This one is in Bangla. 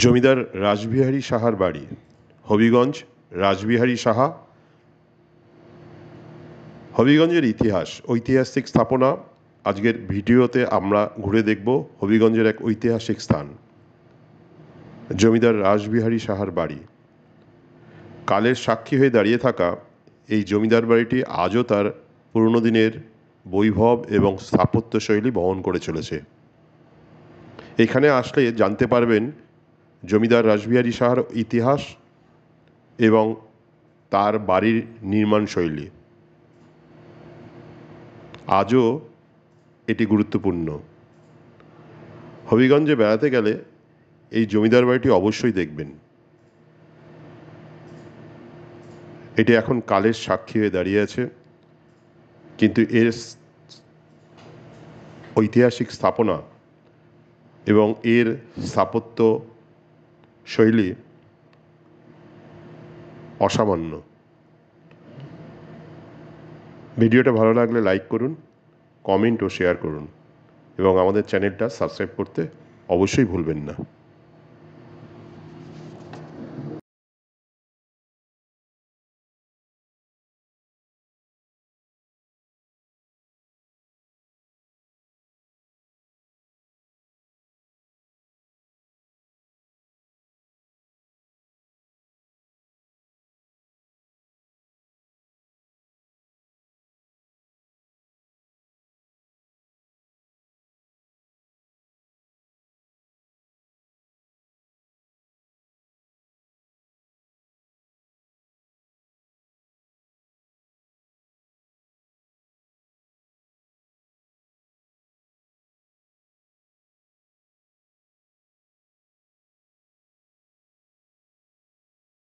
জমিদার রাসবিহারী সাহার বাড়ি হবিগঞ্জ। রাসবিহারী সাহা। হবিগঞ্জের ইতিহাস, ঐতিহাসিক স্থাপনা। আজকের ভিডিওতে আমরা ঘুরে দেখব হবিগঞ্জের এক ঐতিহাসিক স্থান, জমিদার রাসবিহারী সাহার বাড়ি। কালের সাক্ষী হয়ে দাঁড়িয়ে থাকা এই জমিদার বাড়িটি আজও তার পুরনো দিনের বৈভব এবং স্থাপত্যশৈলী বহন করে চলেছে। এখানে আসলে জানতে পারবেন জমিদার রাসবিহারী সাহার ইতিহাস এবং তার বাড়ির নির্মাণ শৈলী। আজও এটি গুরুত্বপূর্ণ। হবিগঞ্জে বেড়াতে গেলে এই জমিদার বাড়িটি অবশ্যই দেখবেন। এটি এখন কালের সাক্ষী হয়ে দাঁড়িয়ে আছে, কিন্তু এর ঐতিহাসিক স্থাপনা এবং এর স্থাপত্য শৈলী অসামান্য। ভিডিওটা ভালো লাগলে লাইক করুন, কমেন্ট ও শেয়ার করুন এবং আমাদের চ্যানেলটা সাবস্ক্রাইব করতে অবশ্যই ভুলবেন না।